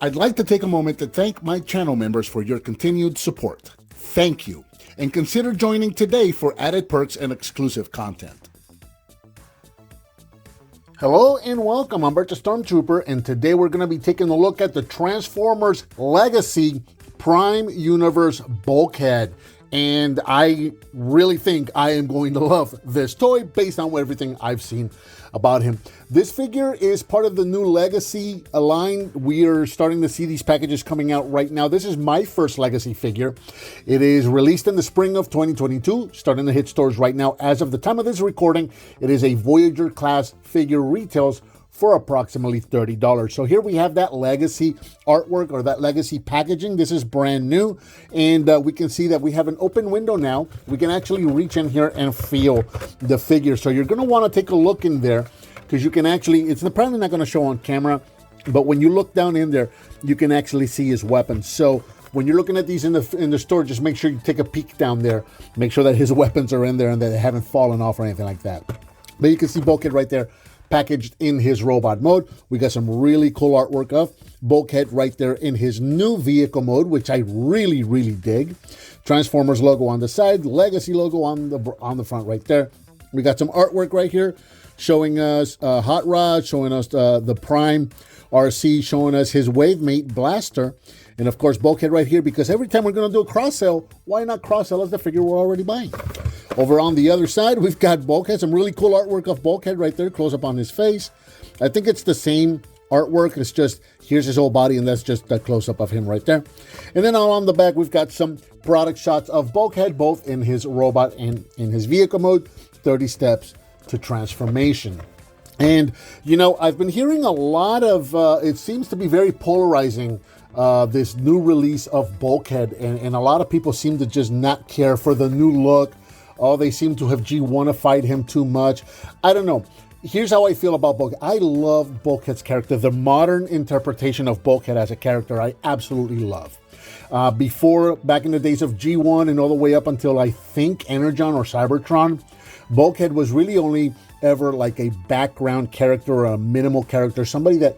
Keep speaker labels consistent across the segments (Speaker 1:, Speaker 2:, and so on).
Speaker 1: I'd like to take a moment to thank my channel members for your continued support. Thank you, and consider joining today for added perks and exclusive content. Hello and welcome, I'm Bert the Stormtrooper, and today we're going to be taking a look at the Transformers Legacy Prime Universe Bulkhead. And I really think I am going to love this toy based on everything I've seen about him. This figure is part of the new Legacy line. We are starting to see these packages coming out right now. This is my first Legacy figure. It is released in the spring of 2022, starting to hit stores right now. As of the time of this recording, it is a Voyager class figure, retails for approximately $30. So here we have that Legacy artwork or that Legacy packaging. This is brand new, and we can see that we have an open window now. We can actually reach in here and feel the figure. So you're going to want to take a look in there, because you can actually, it's probably not going to show on camera, but when you look down in there, you can actually see his weapons. So when you're looking at these in the store, just make sure you take a peek down there. Make sure that his weapons are in there and that they haven't fallen off or anything like that. But you can see Bulkhead right there, packaged in his robot mode. We got some really cool artwork of Bulkhead right there in his new vehicle mode, which I really, really dig. Transformers logo on the side, Legacy logo on the front right there. We got some artwork right here showing us Hot Rod, showing us the Prime RC, showing us his Wavemate Blaster, and of course Bulkhead right here, because every time we're going to do a cross sell, why not cross sell as the figure we're already buying? Over on the other side, we've got Bulkhead, some really cool artwork of Bulkhead right there, close up on his face. I think it's the same artwork, it's just, here's his whole body, and that's just a close up of him right there. And then on the back, we've got some product shots of Bulkhead, both in his robot and in his vehicle mode, 30 steps to transformation. And, you know, I've been hearing a lot of, it seems to be very polarizing, this new release of Bulkhead, and a lot of people seem to just not care for the new look. Oh, they seem to have G1-ified him too much. I don't know. Here's how I feel about Bulkhead. I love Bulkhead's character. The modern interpretation of Bulkhead as a character, I absolutely love. Before, back in the days of G1 and all the way up until, I think, Energon or Cybertron, Bulkhead was really only ever like a background character or a minimal character. Somebody that,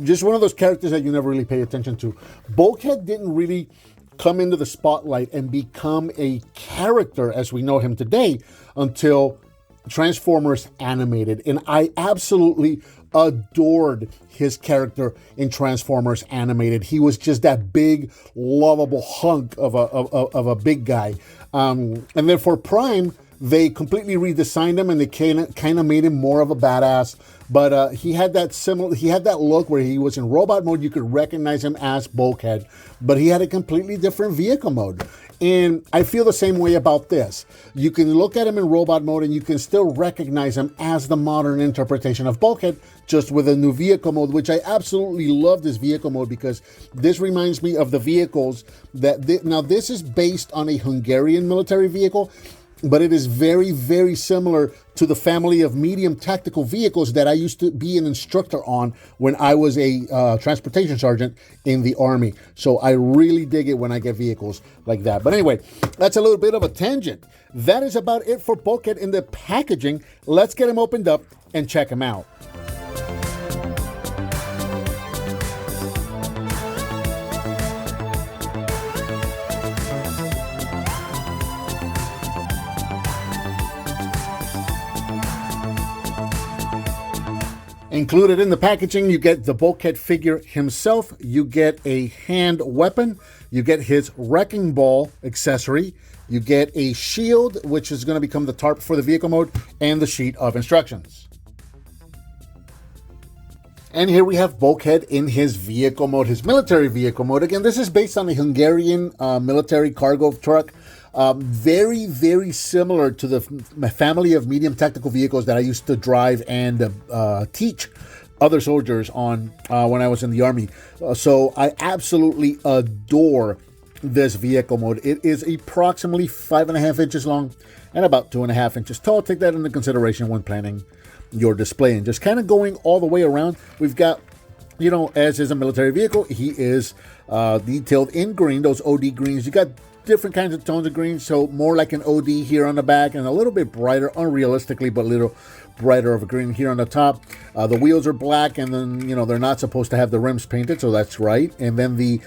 Speaker 1: just one of those characters that you never really pay attention to. Bulkhead didn't really come into the spotlight and become a character as we know him today until Transformers Animated, and I absolutely adored his character in Transformers Animated. He was just that big, lovable hunk of a big guy, and then for Prime, they completely redesigned him and they kind of made him more of a badass. But he had that look where he was in robot mode. You could recognize him as Bulkhead, but he had a completely different vehicle mode. And I feel the same way about this. You can look at him in robot mode and you can still recognize him as the modern interpretation of Bulkhead, just with a new vehicle mode, which I absolutely love this vehicle mode, because this reminds me of the vehicles that, now this is based on a Hungarian military vehicle, but it is very, very similar to the family of medium tactical vehicles that I used to be an instructor on when I was a transportation sergeant in the Army. So I really dig it when I get vehicles like that. But anyway, that's a little bit of a tangent. That is about it for Bulkhead in the packaging. Let's get him opened up and check him out. Included in the packaging, you get the Bulkhead figure himself, you get a hand weapon, you get his wrecking ball accessory, you get a shield, which is going to become the tarp for the vehicle mode, and the sheet of instructions. And here we have Bulkhead in his vehicle mode, his military vehicle mode. Again, this is based on a Hungarian military cargo truck. Very, very similar to the family of medium tactical vehicles that I used to drive and teach other soldiers on when I was in the Army. So I absolutely adore this vehicle mode. It is approximately 5.5 inches long and about 2.5 inches tall. Take that into consideration when planning your display. And just kind of going all the way around, we've got you know, as is a military vehicle, he is detailed in green, those OD greens. You got different kinds of tones of green, so more like an OD here on the back and a little bit brighter, unrealistically, but a little brighter of a green here on the top. The wheels are black, and then, you know, they're not supposed to have the rims painted, so that's right. And then the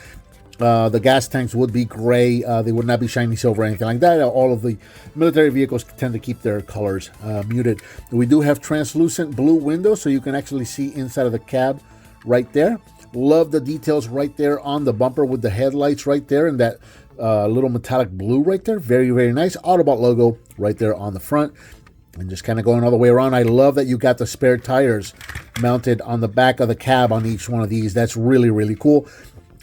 Speaker 1: gas tanks would be gray. They would not be shiny silver or anything like that. All of the military vehicles tend to keep their colors muted. We do have translucent blue windows, so you can actually see inside of the cab right there. Love the details right there on the bumper with the headlights right there and that little metallic blue right there. Very, very nice. Autobot logo right there on the front. And just kind of going all the way around. I love that you got the spare tires mounted on the back of the cab on each one of these. That's really, really cool.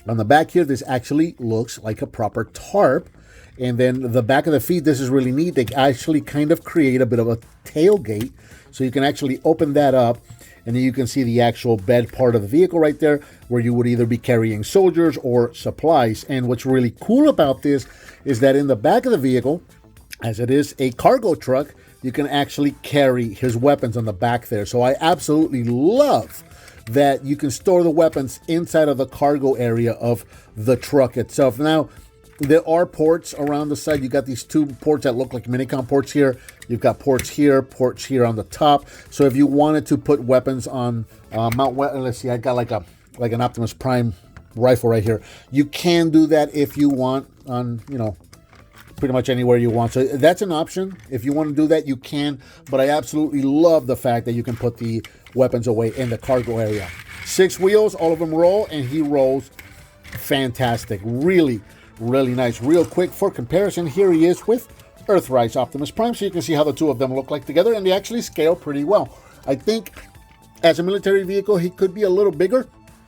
Speaker 1: On the back here, this actually looks like a proper tarp. And then the back of the feet, this is really neat. They actually kind of create a bit of a tailgate. So you can actually open that up. And then you can see the actual bed part of the vehicle right there, where you would either be carrying soldiers or supplies. And what's really cool about this is that in the back of the vehicle, as it is a cargo truck, you can actually carry his weapons on the back there. So I absolutely love that you can store the weapons inside of the cargo area of the truck itself. Now, there are ports around the side. You got these two ports that look like minicom ports here. You've got ports here on the top. So if you wanted to put weapons on let's see, I got like an Optimus Prime rifle right here. You can do that if you want on, you know, pretty much anywhere you want. So that's an option. If you want to do that, you can. But I absolutely love the fact that you can put the weapons away in the cargo area. 6 wheels, all of them roll, and he rolls fantastic. Really, really nice. Real quick, for comparison, here he is with Earthrise Optimus Prime, so you can see how the two of them look like together, and they actually scale pretty well. I think as a military vehicle, he could be a little bigger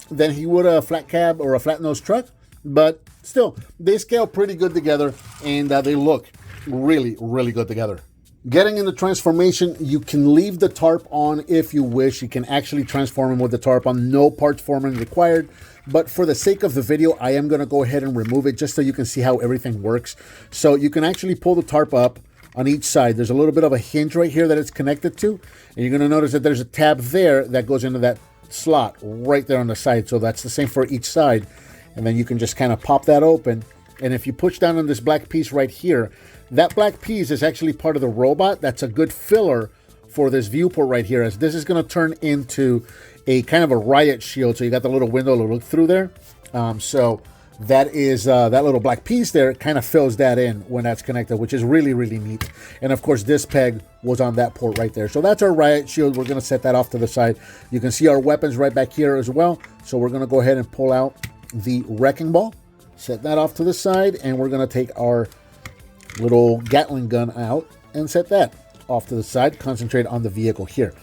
Speaker 1: than he would a flat cab or a flat nose truck, but still, they scale pretty good together, and they look really, really good together. Getting into transformation, you can leave the tarp on if you wish. You can actually transform him with the tarp on. No parts forming required. But for the sake of the video, I am going to go ahead and remove it just so you can see how everything works. So you can actually pull the tarp up on each side. There's a little bit of a hinge right here that it's connected to. And you're going to notice that there's a tab there that goes into that slot right there on the side. So that's the same for each side. And then you can just kind of pop that open. And if you push down on this black piece right here, that black piece is actually part of the robot. That's a good filler for this viewport right here, as this is going to turn into a kind of a Riot Shield. So you got the little window to look through there. So that is that little black piece there kind of fills that in when that's connected, which is really, really neat. And of course, this peg was on that port right there. So that's our Riot Shield. We're going to set that off to the side. You can see our weapons right back here as well. So we're going to go ahead and pull out the wrecking ball, set that off to the side, and we're going to take our little Gatling gun out and set that off to the side. Concentrate on the vehicle here.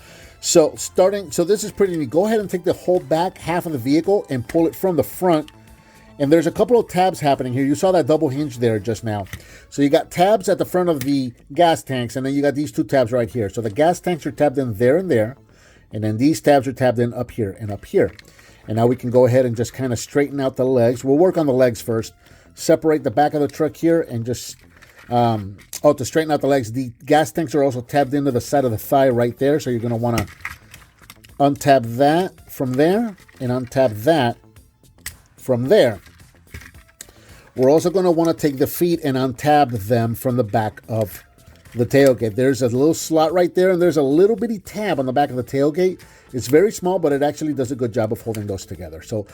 Speaker 1: So this is pretty neat. Go ahead and take the whole back half of the vehicle and pull it from the front. And there's a couple of tabs happening here. You saw that double hinge there just now. So you got tabs at the front of the gas tanks, and then you got these two tabs right here. So the gas tanks are tabbed in there and there, and then these tabs are tabbed in up here and up here. And now we can go ahead and just kind of straighten out the legs. We'll work on the legs first. Separate the back of the truck here and just to straighten out the legs. The gas tanks are also tabbed into the side of the thigh right there. So you're going to want to untab that from there and untab that from there. We're also going to want to take the feet and untab them from the back of the tailgate. There's a little slot right there, and there's a little bitty tab on the back of the tailgate. It's very small, but it actually does a good job of holding those together. So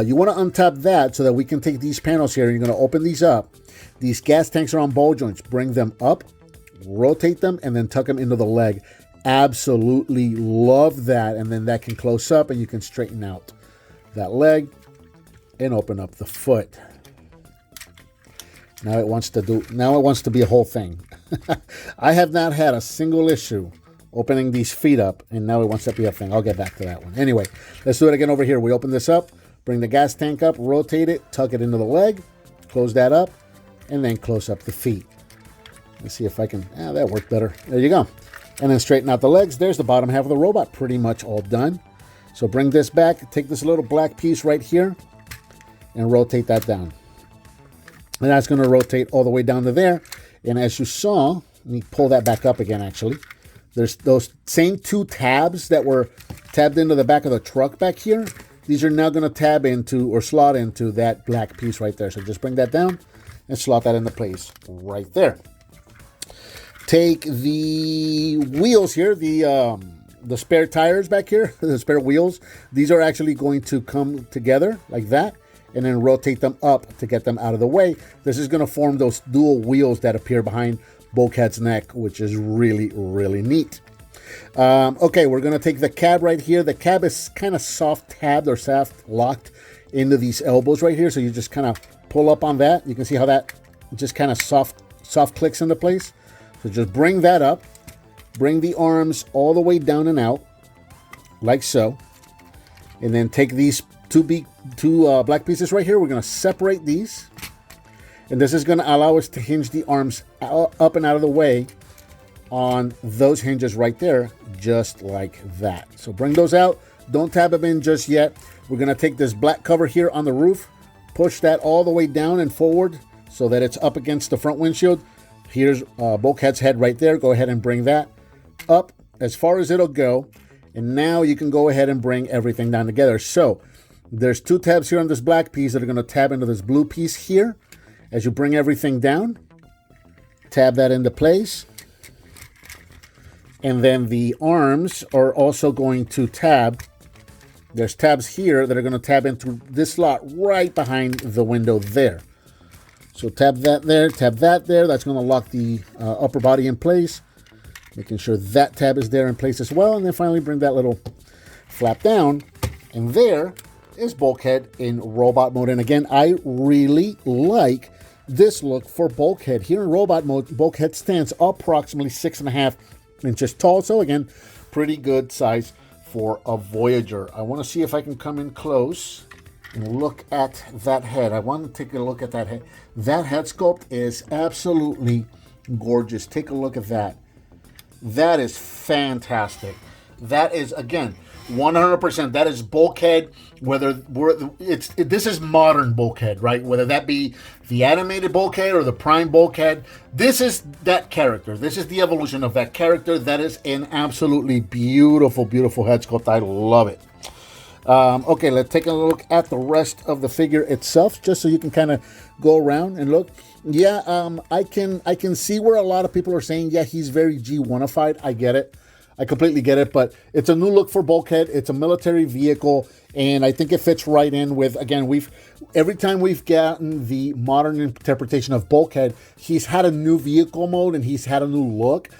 Speaker 1: you want to untap that so that we can take these panels here. You're going to open these up. These gas tanks are on ball joints. Bring them up, rotate them, and then tuck them into the leg. Absolutely love that. And then that can close up, and you can straighten out that leg and open up the foot. Now it wants to be a whole thing. I have not had a single issue opening these feet up, and now it wants to be a thing. I'll get back to that one. Anyway, let's do it again over here. We open this up, bring the gas tank up, rotate it, tuck it into the leg, close that up, and then close up the feet. Let's see if I can, that worked better. There you go. And then straighten out the legs. There's the bottom half of the robot, pretty much all done. So bring this back, take this little black piece right here, and rotate that down. And that's going to rotate all the way down to there. And as you saw, let me pull that back up again, actually. There's those same two tabs that were tabbed into the back of the truck back here. these are now going to tab into or slot into that black piece right there. So just bring that down and slot that into place right there. Take the wheels here, the spare tires back here, the spare wheels. These are actually going to come together like that and then rotate them up to get them out of the way. This is going to form those dual wheels that appear behind Bulkhead's neck, which is really, really neat. Okay, we're going to take the cab right here. The cab is kind of soft tabbed or soft locked into these elbows right here. So you just kind of pull up on that. You can see how that just kind of soft clicks into place. So just bring that up. Bring the arms all the way down and out, like so. And then take these two black pieces right here. We're going to separate these. And this is going to allow us to hinge the arms up and out of the way on those hinges right there, just like that. So bring those out. Don't tab them in just yet. We're going to take this black cover here on the roof, push that all the way down and forward so that it's up against the front windshield. Here's Bulkhead's head right there. Go ahead and bring that up as far as it'll go. And now you can go ahead and bring everything down together. So there's two tabs here on this black piece that are going to tab into this blue piece here. As you bring everything down, tab that into place. And then the arms are also going to tab. There's tabs here that are going to tab into this slot right behind the window there. So tab that there, tab that there. That's going to lock the upper body in place. Making sure that tab is there in place as well. And then finally bring that little flap down. And there is Bulkhead in robot mode. And again, I really like this look for Bulkhead. Here in robot mode, Bulkhead stands approximately 6.5 inches tall. So again, pretty good size for a Voyager. I want to see if I can come in close and look at that head. I want to take a look at that head. That head sculpt is absolutely gorgeous. Take a look at that. That is fantastic. That is, again, 100%. That is Bulkhead. This is modern Bulkhead, right? Whether that be the animated Bulkhead or the Prime Bulkhead, this is that character. This is the evolution of that character. That is an absolutely beautiful, beautiful head sculpt. I love it. Okay, let's take a look at the rest of the figure itself, just so you can kind of go around and look. Yeah, I can see where a lot of people are saying, yeah, he's very G1ified. I get it. I completely get it, but it's a new look for Bulkhead. It's a military vehicle, and I think it fits right in with, again, every time we've gotten the modern interpretation of Bulkhead, he's had a new vehicle mode and he's had a new look.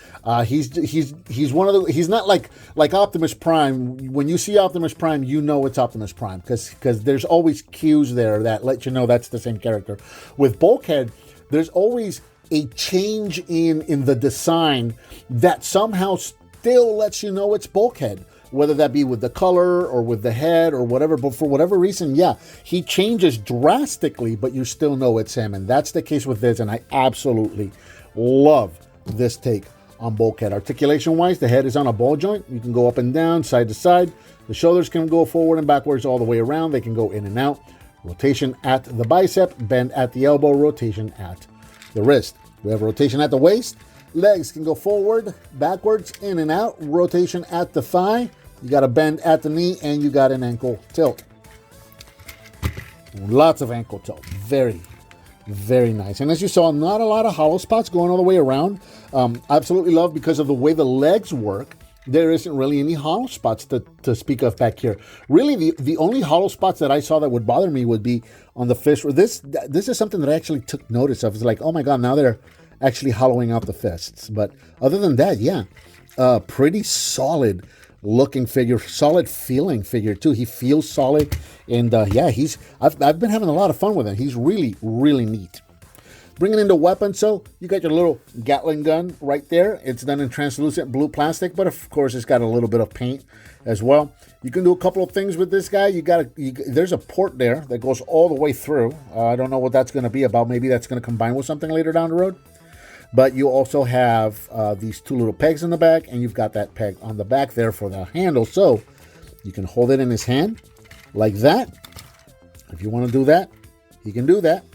Speaker 1: He's one of the, he's not like Optimus Prime. When you see Optimus Prime, you know it's Optimus Prime because there's always cues there that let you know that's the same character. With Bulkhead, there's always a change in the design that somehow still lets you know it's Bulkhead, whether that be with the color or with the head or whatever. But for whatever reason, yeah, he changes drastically, but you still know it's him. And that's the case with this. And I absolutely love this take on Bulkhead. Articulation-wise, the head is on a ball joint. You can go up and down, side to side. The shoulders can go forward and backwards all the way around. They can go in and out. Rotation at the bicep, bend at the elbow, rotation at the wrist. We have rotation at the waist. Legs can go forward, backwards, in and out. Rotation at the thigh. You got a bend at the knee, and you got an ankle tilt. Lots of ankle tilt. Very, very nice. And as you saw, not a lot of hollow spots going all the way around. Absolutely love because of the way the legs work. There isn't really any hollow spots to speak of back here. Really, the only hollow spots that I saw that would bother me would be on the fist. This is something that I actually took notice of. It's like, oh my God, now they're actually hollowing out the fists. But other than that, yeah, pretty solid looking figure, solid feeling figure too. He feels solid, and yeah, I've been having a lot of fun with him. He's really, really neat. Bringing into weapons, so you got your little Gatling gun right there. It's done in translucent blue plastic, but of course it's got a little bit of paint as well. You can do a couple of things with this guy. There's a port there that goes all the way through. I don't know what that's going to be about. Maybe that's going to combine with something later down the road. But you also have these two little pegs in the back, and you've got that peg on the back there for the handle. So you can hold it in his hand like that. If you want to do that, you can do that.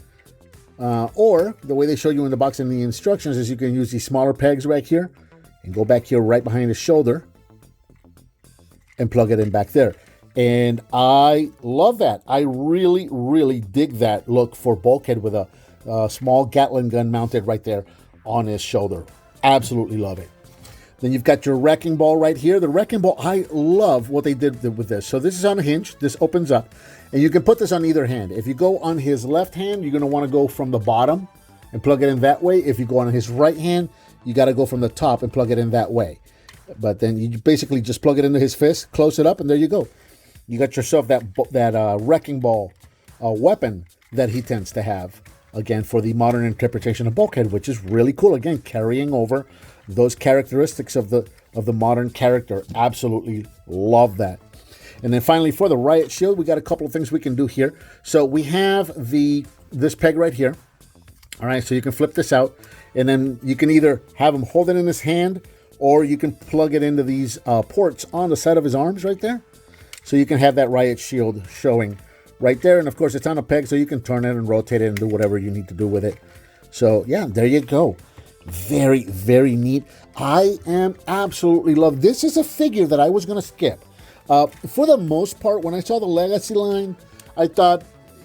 Speaker 1: Or the way they show you in the box in the instructions is you can use these smaller pegs right here and go back here right behind his shoulder and plug it in back there. And I love that. I really, really dig that look for Bulkhead with a small Gatling gun mounted right there on his shoulder. Absolutely love it. Then you've got your Wrecking Ball right here. The Wrecking Ball, I love what they did with this. So this is on a hinge. This opens up. And you can put this on either hand. If you go on his left hand, you're going to want to go from the bottom and plug it in that way. If you go on his right hand, you got to go from the top and plug it in that way. But then you basically just plug it into his fist, close it up, and there you go. You got yourself that Wrecking Ball weapon that he tends to have. Again, for the modern interpretation of Bulkhead, which is really cool. Again, carrying over those characteristics of the modern character. Absolutely love that. And then finally, for the Riot Shield, we got a couple of things we can do here. So we have this peg right here. All right, so you can flip this out, and then you can either have him hold it in his hand, or you can plug it into these ports on the side of his arms right there. So you can have that Riot Shield showing right there. And of course, it's on a peg, so you can turn it and rotate it and do whatever you need to do with it. So yeah, there you go. Very, very neat. I am absolutely love. This is a figure that I was going to skip. For the most part, when I saw the Legacy line, I thought,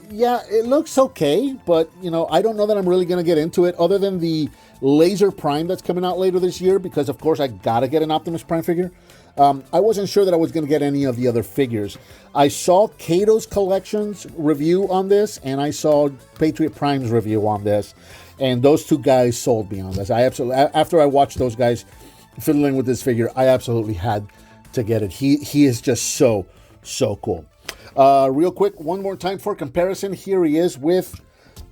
Speaker 1: yeah, it looks okay, but you know, I don't know that I'm really going to get into it other than the Laser Prime that's coming out later this year, because of course I got to get an Optimus Prime figure. I wasn't sure that I was going to get any of the other figures. I saw Kato's Collections review on this, and I saw Patriot Prime's review on this, and those two guys sold me on this. After I watched those guys fiddling with this figure, I absolutely had to get it. He is just so cool. Real quick, one more time for comparison. Here he is with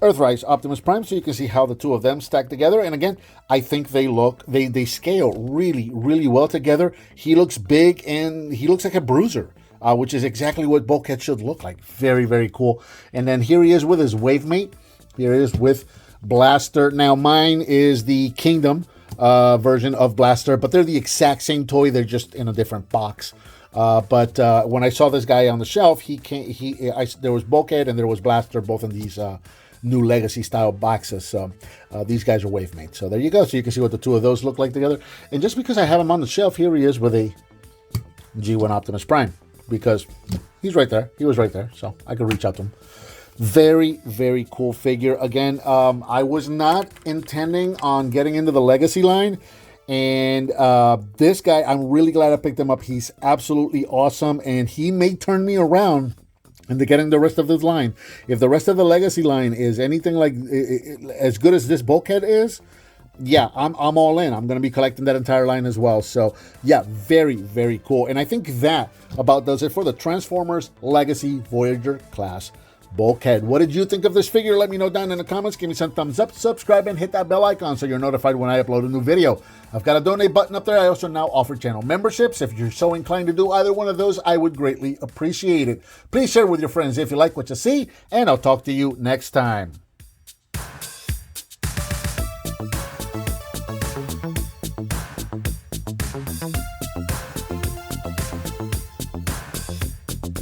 Speaker 1: Earthrise Optimus Prime, so you can see how the two of them stack together. And again, I think they scale really, really well together. He looks big and he looks like a bruiser, which is exactly what Bulkhead should look like. Very, very cool. And then here he is with his wave mate. Here he is with Blaster. Now mine is the Kingdom version of Blaster, but they're the exact same toy. They're just in a different box. But when I saw this guy on the shelf, there was Bulkhead and there was Blaster, both in these new Legacy style boxes. So these guys are wave mates. So there you go. So you can see what the two of those look like together. And just because I have him on the shelf, here he is with a G1 Optimus Prime, because he's right there. He was right there. So I could reach out to him. Very, very cool figure. Again, I was not intending on getting into the Legacy line. And this guy, I'm really glad I picked him up. He's absolutely awesome. And he may turn me around into getting the rest of this line. If the rest of the Legacy line is anything like as good as this Bulkhead is, yeah, I'm all in. I'm going to be collecting that entire line as well. So yeah, very, very cool. And I think that about does it for the Transformers Legacy Voyager class Bulkhead. What did you think of this figure? Let me know down in the comments. Give me some thumbs up, subscribe, and hit that bell icon so you're notified when I upload a new video. I've got a donate button up there. I also now offer channel memberships. If you're so inclined to do either one of those, I would greatly appreciate it. Please share with your friends if you like what you see, and I'll talk to you next time.